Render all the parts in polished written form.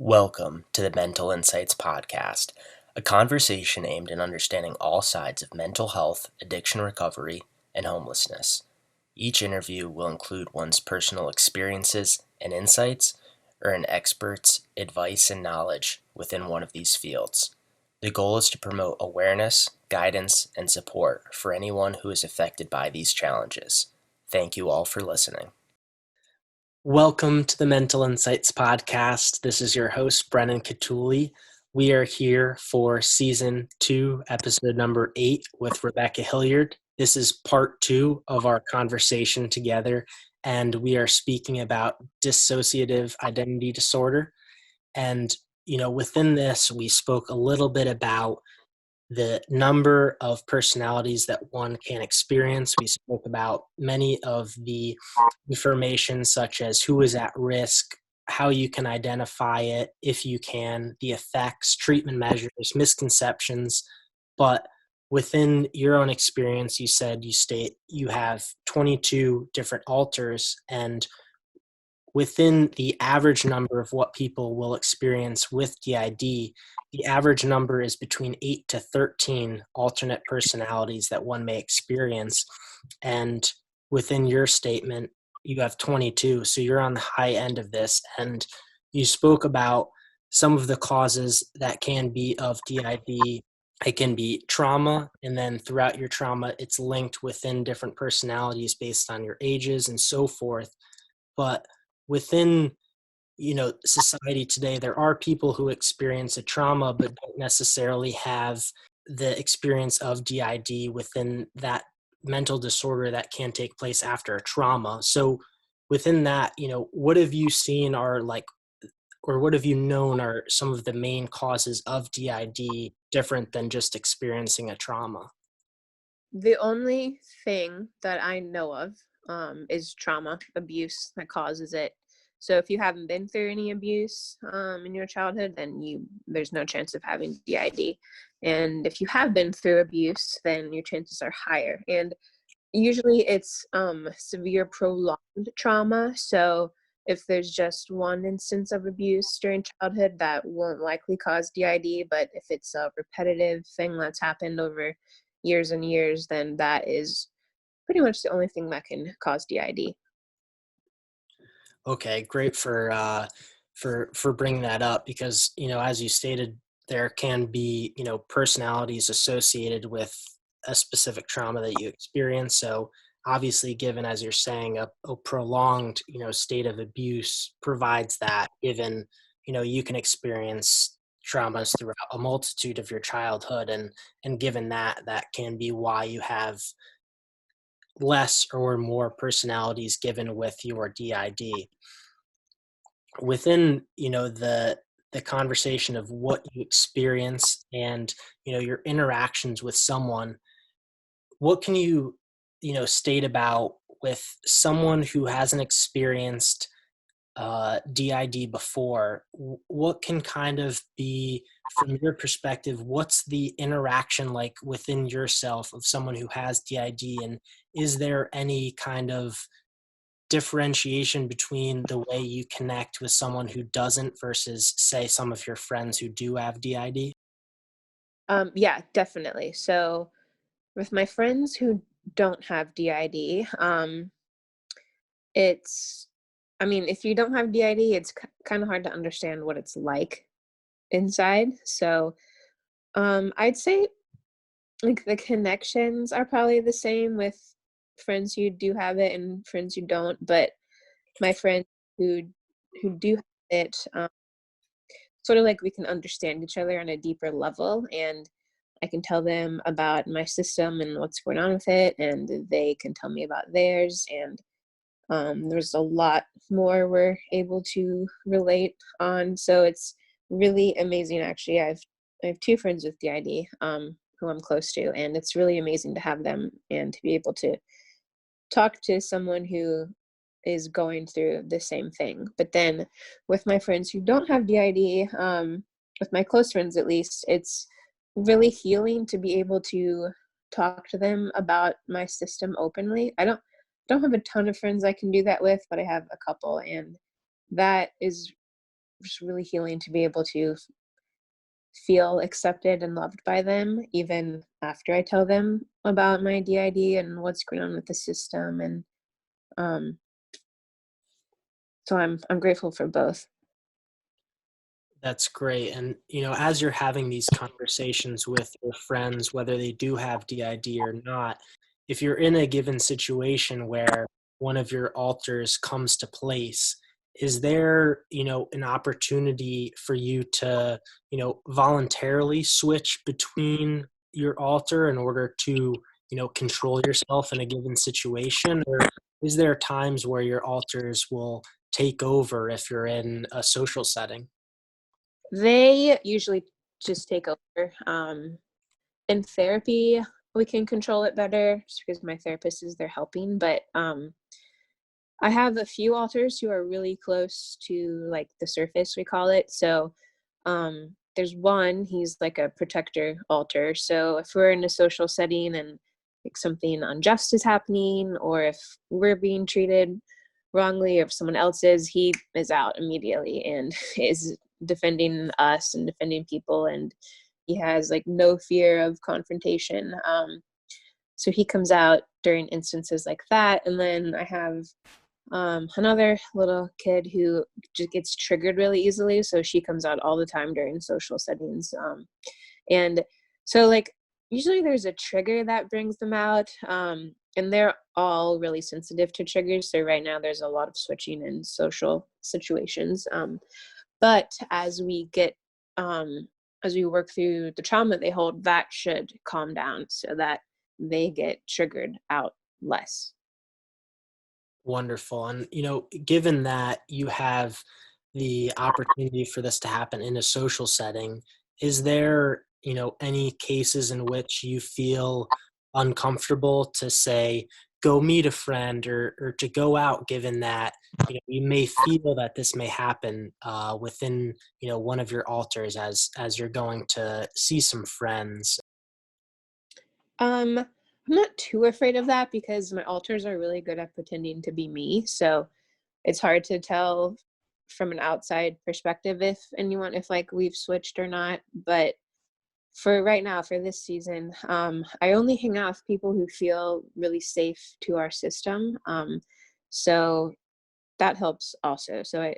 Welcome to the Mental Insights Podcast, a conversation aimed at understanding all sides of mental health, addiction recovery, and homelessness. Each interview will include one's personal experiences and insights, or an expert's advice and knowledge within one of these fields. The goal is to promote awareness, guidance, and support for anyone who is affected by these challenges. Thank you all for listening. Welcome to the Mental Insights Podcast. This is your host, Brendan.cutuli. We are here for Season 2, Episode number 8 with Rebecca Hilliard. This is part 2 of our conversation together, and we are speaking about dissociative identity disorder. And, within this, we spoke a little bit about the number of personalities that one can experience. We spoke about many of the information, such as who is at risk, how you can identify it, if you can, the effects, treatment measures, misconceptions. But within your own experience, you have 22 different alters, and within the average number of what people will experience with DID, the average number is between 8 to 13 alternate personalities that one may experience. And within your statement, you have 22, so you're on the high end of this. And you spoke about some of the causes that can be of DID. It can be trauma, and then throughout your trauma, it's linked within different personalities based on your ages and so forth. But within society today, there are people who experience a trauma but don't necessarily have the experience of DID within that mental disorder that can take place after a trauma. So within that, what have you seen or what have you known are some of the main causes of DID different than just experiencing a trauma? The only thing that I know of is trauma, abuse that causes it. So if you haven't been through any abuse in your childhood, then there's no chance of having DID. And if you have been through abuse, then your chances are higher. And usually it's severe prolonged trauma. So if there's just one instance of abuse during childhood, that won't likely cause DID. But if it's a repetitive thing that's happened over years and years, then that is pretty much the only thing that can cause DID. Okay, great for bringing that up, because as you stated, there can be personalities associated with a specific trauma that you experience. So obviously, given, as you're saying, a prolonged state of abuse provides that, given you can experience traumas throughout a multitude of your childhood, and given that can be why you have less or more personalities given with your DID. Within the conversation of what you experience and your interactions with someone, what can you state about with someone who hasn't experienced DID before? What can kind of be, from your perspective, what's the interaction like within yourself of someone who has DID, and is there any kind of differentiation between the way you connect with someone who doesn't versus, say, some of your friends who do have DID? Yeah, definitely. So with my friends who don't have DID, it's, I mean, if you don't have DID, it's kind of hard to understand what it's like inside. So I'd say like the connections are probably the same with friends who do have it and friends who don't. But my friends who do have it, sort of like we can understand each other on a deeper level, and I can tell them about my system and what's going on with it, and they can tell me about theirs. And there's a lot more we're able to relate on. So it's really amazing. Actually, I have two friends with DID who I'm close to, and it's really amazing to have them and to be able to talk to someone who is going through the same thing. But then with my friends who don't have DID, with my close friends at least, it's really healing to be able to talk to them about my system openly. I don't have a ton of friends I can do that with, but I have a couple, and that is just really healing to be able to feel accepted and loved by them, even after I tell them about my DID and what's going on with the system. And um, so I'm grateful for both. That's great. And, as you're having these conversations with your friends, whether they do have DID or not, if you're in a given situation where one of your alters comes to place, is there, an opportunity for you to, voluntarily switch between your alter in order to, control yourself in a given situation? Or is there times where your alters will take over if you're in a social setting? They usually just take over. In therapy, we can control it better just because my therapist is there helping. But I have a few alters who are really close to like the surface, we call it. So there's one, he's like a protector alter. So if we're in a social setting and like something unjust is happening, or if we're being treated wrongly, or if someone else is, he is out immediately and is defending us and defending people. And he has like no fear of confrontation. So he comes out during instances like that. And then I have another little kid who just gets triggered really easily. So she comes out all the time during social settings. And so like usually there's a trigger that brings them out. And they're all really sensitive to triggers. So right now there's a lot of switching in social situations. But as we work through the trauma they hold, that should calm down so that they get triggered out less. Wonderful. And, given that you have the opportunity for this to happen in a social setting, is there, any cases in which you feel uncomfortable to say, go meet a friend or to go out, given that, you may feel that this may happen within, one of your alters as you're going to see some friends? I'm not too afraid of that because my alters are really good at pretending to be me. So it's hard to tell from an outside perspective if like we've switched or not. But for right now, for this season, I only hang out with people who feel really safe to our system. So that helps also. So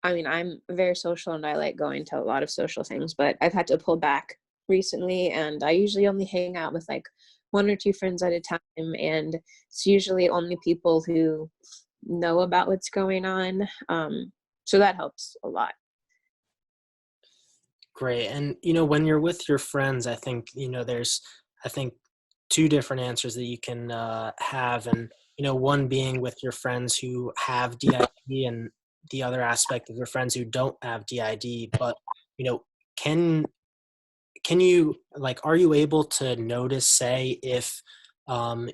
I mean, I'm very social and I like going to a lot of social things, but I've had to pull back recently, and I usually only hang out with like one or two friends at a time, and it's usually only people who know about what's going on. So that helps a lot. Great. And, when you're with your friends, I think, there's, I think, two different answers that you can have. And, one being with your friends who have DID and the other aspect of your friends who don't have DID. But, you know, can you, like, are you able to notice, say, if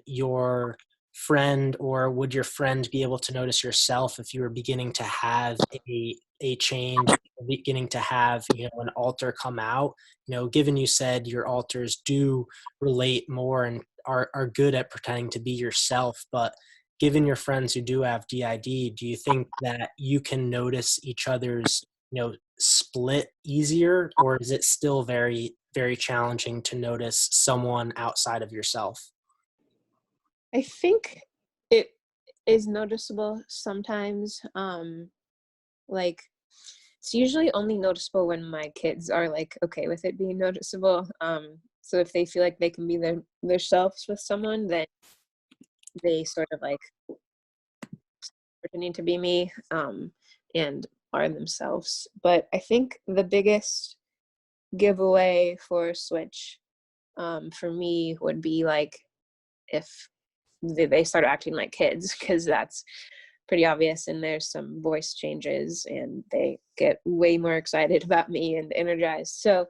your friend, or would your friend be able to notice yourself if you were beginning to have a change, beginning to have, an alter come out? Given you said your alters do relate more and are good at pretending to be yourself, but given your friends who do have DID, do you think that you can notice each other's, split easier, or is it still very, very challenging to notice someone outside of yourself? I think it is noticeable sometimes. Like it's usually only noticeable when my kids are like okay with it being noticeable. So if they feel like they can be their selves with someone, then they sort of like pretending to be me, and are themselves. But I think the biggest giveaway for a switch, for me would be like if they start acting like kids, because that's pretty obvious, and there's some voice changes and they get way more excited about me and energized. So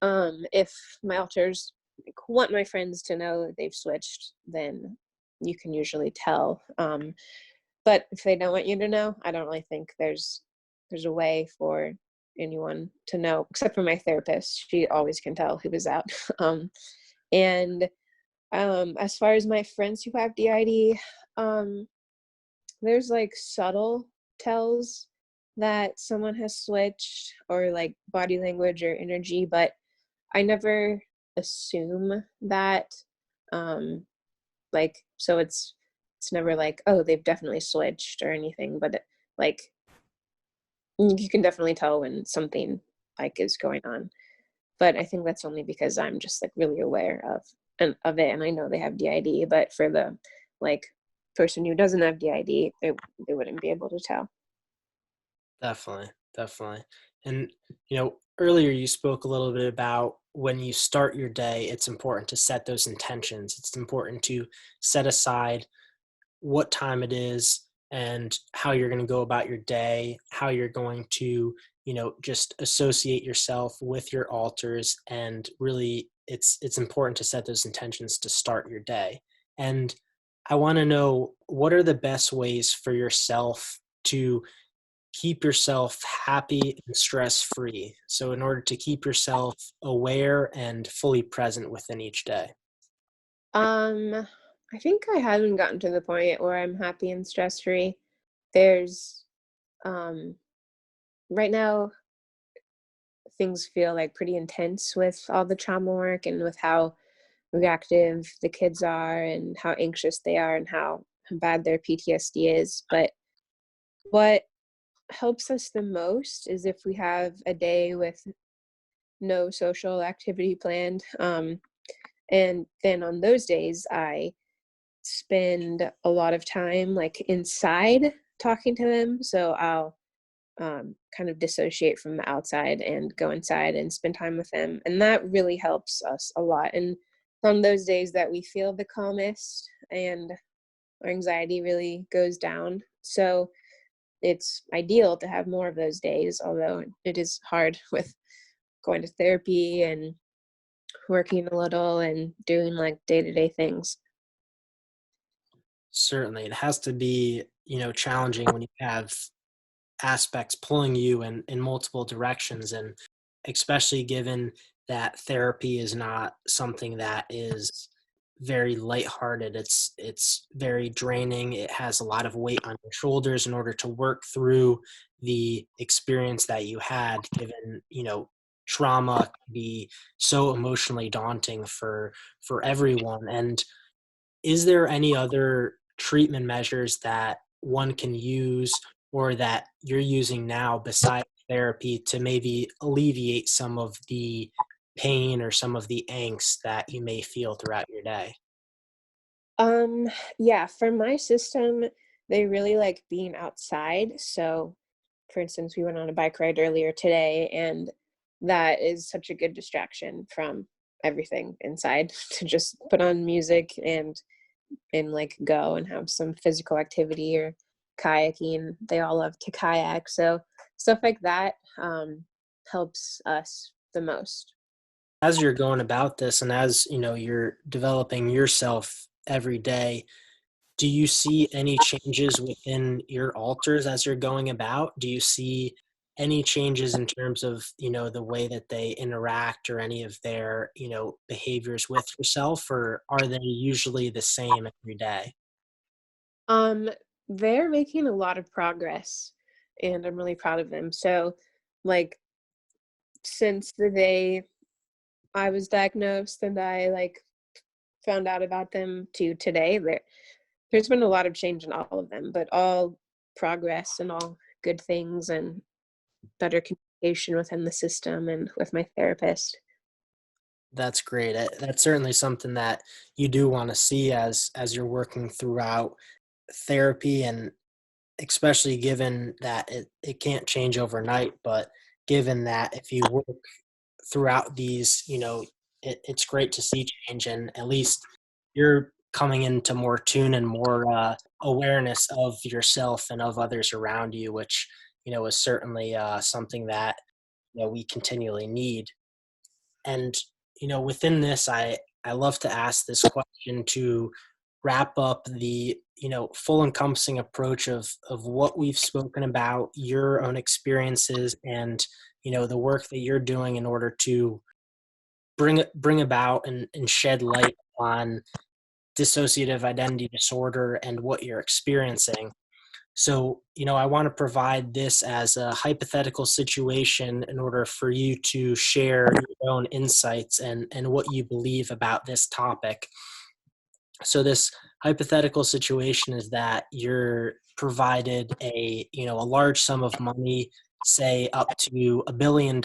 if my alters like, want my friends to know that they've switched, then you can usually tell. But if they don't want you to know, I don't really think there's a way for anyone to know except for my therapist. She always can tell who is out. And as far as my friends who have DID, there's like subtle tells. that someone has switched, or like body language or energy, but I never assume that. Like, so it's never like, oh, they've definitely switched or anything, but like you can definitely tell when something like is going on. But I think that's only because I'm just like really aware of it, and I know they have DID. But for the like person who doesn't have DID, they wouldn't be able to tell. Definitely, definitely. And, earlier you spoke a little bit about when you start your day, it's important to set those intentions. It's important to set aside what time it is and how you're going to go about your day, how you're going to, just associate yourself with your alters. And really, it's important to set those intentions to start your day. And I want to know, what are the best ways for yourself to keep yourself happy and stress free? So in order to keep yourself aware and fully present within each day. Um, I think I haven't gotten to the point where I'm happy and stress free. There's um right now things feel like pretty intense with all the trauma work and with how reactive the kids are and how anxious they are and how bad their PTSD is. But what helps us the most is if we have a day with no social activity planned. And then on those days, I spend a lot of time like inside talking to them. So I'll kind of dissociate from the outside and go inside and spend time with them. And that really helps us a lot. And on those days that we feel the calmest and our anxiety really goes down. So it's ideal to have more of those days, although it is hard with going to therapy and working a little and doing like day-to-day things. Certainly, it has to be, challenging when you have aspects pulling you in multiple directions, and especially given that therapy is not something that is very lighthearted. It's very draining. It has a lot of weight on your shoulders in order to work through the experience that you had, given, trauma can be so emotionally daunting for everyone. And is there any other treatment measures that one can use or that you're using now besides therapy to maybe alleviate some of the pain or some of the angst that you may feel throughout your day? Um, yeah, for my system, they really like being outside. So, for instance, we went on a bike ride earlier today, and that is such a good distraction from everything inside to just put on music and like go and have some physical activity or kayaking. They all love to kayak, so stuff like that helps us the most. As you're going about this and as, you're developing yourself every day, do you see any changes within your alters as you're going about? Do you see any changes in terms of, the way that they interact or any of their, behaviors with yourself, or are they usually the same every day? Um, they're making a lot of progress, and I'm really proud of them. So, like, since the day I was diagnosed and I like found out about them to today, there's been a lot of change in all of them, but all progress and all good things and better communication within the system and with my therapist. That's great. That's certainly something that you do want to see as you're working throughout therapy, and especially given that it can't change overnight, but given that if you work throughout these, it's great to see change, and at least you're coming into more tune and more awareness of yourself and of others around you, which, is certainly something that, we continually need. And, within this, I love to ask this question to wrap up the, full encompassing approach of what we've spoken about, your own experiences, and, the work that you're doing in order to bring about and shed light on dissociative identity disorder and what you're experiencing. So, I want to provide this as a hypothetical situation in order for you to share your own insights and what you believe about this topic. So this hypothetical situation is that you're provided a large sum of money, say up to $1 billion,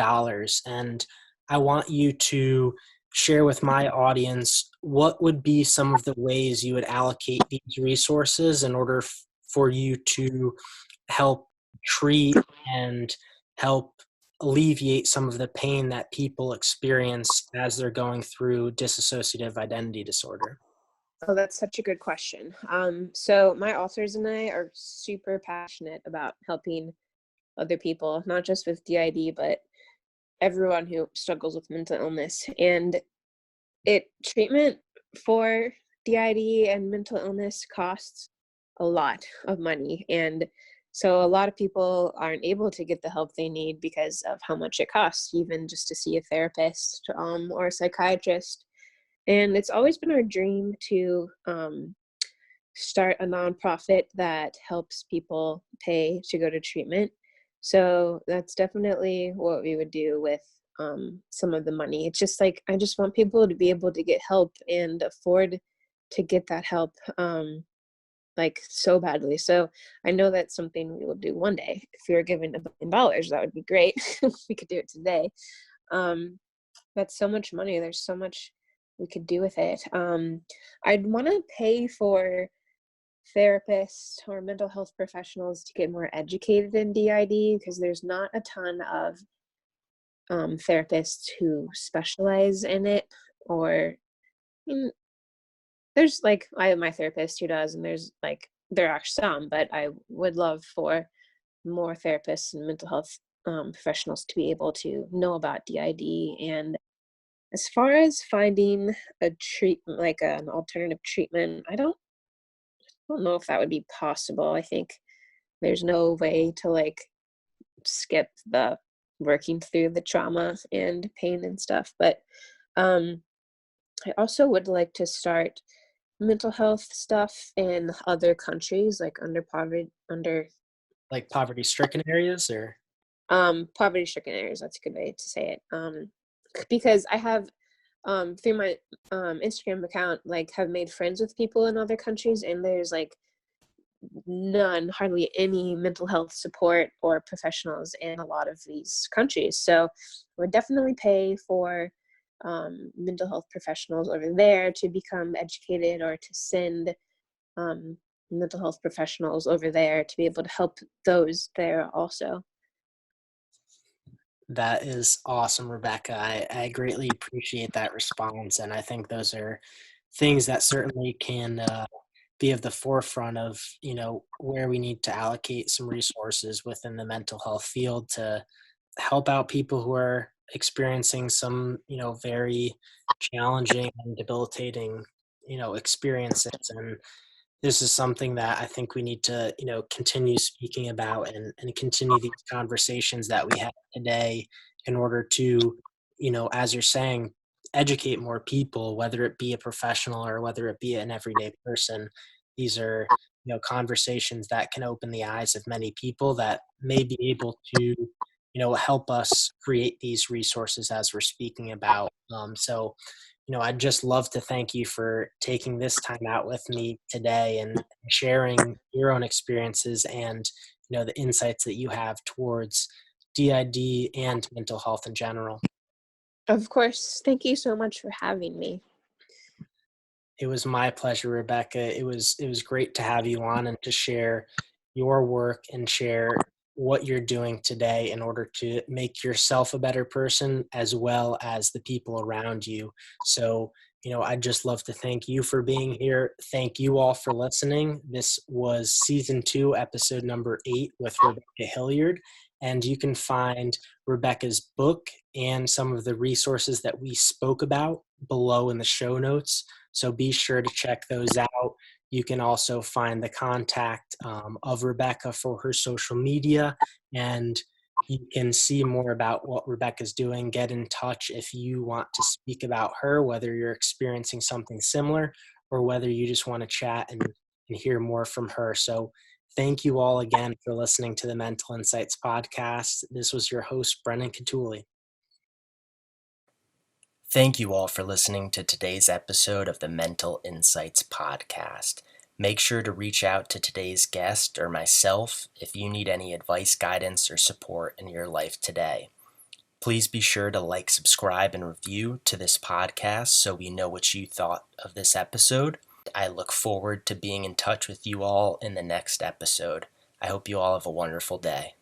and I want you to share with my audience what would be some of the ways you would allocate these resources in order for you to help treat and help alleviate some of the pain that people experience as they're going through dissociative identity disorder. Oh, that's such a good question. So my authors and I are super passionate about helping other people, not just with DID, but everyone who struggles with mental illness. And treatment for DID and mental illness costs a lot of money. And so a lot of people aren't able to get the help they need because of how much it costs, even just to see a therapist or a psychiatrist. And it's always been our dream to start a nonprofit that helps people pay to go to treatment. So that's definitely what we would do with some of the money. It's just like, I just want people to be able to get help and afford to get that help like so badly. So I know that's something we will do one day. If we were given $1 billion, that would be great. We could do it today. That's so much money. There's so much we could do with it. I'd want to pay for therapists or mental health professionals to get more educated in DID, because there's not a ton of therapists who specialize in it. Or there's like, I have my therapist who does, and there are some, but I would love for more therapists and mental health professionals to be able to know about DID. And as far as finding a treatment, like an alternative treatment, I don't know if that would be possible. I think there's no way to like skip the working through the trauma and pain and stuff. But I also would like to start mental health stuff in other countries, like Like poverty-stricken areas, or? poverty-stricken areas. That's a good way to say it. Because I have through my Instagram account, like, have made friends with people in other countries, and there's like hardly any mental health support or professionals in a lot of these countries. So we'll definitely pay for mental health professionals over there to become educated, or to send mental health professionals over there to be able to help those there also. That is awesome, Rebecca. I greatly appreciate that response, and I think those are things that certainly can be of the forefront of where we need to allocate some resources within the mental health field to help out people who are experiencing some very challenging and debilitating experiences. And this is something that I think we need to continue speaking about and continue these conversations that we have today in order to as you're saying, educate more people, whether it be a professional or whether it be an everyday person. These are conversations that can open the eyes of many people that may be able to help us create these resources as we're speaking about. So I'd just love to thank you for taking this time out with me today and sharing your own experiences and the insights that you have towards DID and mental health in general. Of course. Thank you so much for having me. It was my pleasure, Rebecca. It was great to have you on and to share your work and share what you're doing today in order to make yourself a better person as well as the people around you. So, I'd just love to thank you for being here. Thank you all for listening. This was season 2, episode number 8 with Rebecca Hilliard. And you can find Rebecca's book and some of the resources that we spoke about below in the show notes. So be sure to check those out. You can also find the contact of Rebecca for her social media, and you can see more about what Rebecca's doing. Get in touch if you want to speak about her, whether you're experiencing something similar or whether you just want to chat and hear more from her. So Thank you all again for listening to the Mental Insights podcast. This was your host, Brendan Cutuli. Thank you all for listening to today's episode of the Mental Insights podcast. Make sure to reach out to today's guest or myself if you need any advice, guidance, or support in your life today. Please be sure to like, subscribe, and review to this podcast so we know what you thought of this episode. I look forward to being in touch with you all in the next episode. I hope you all have a wonderful day.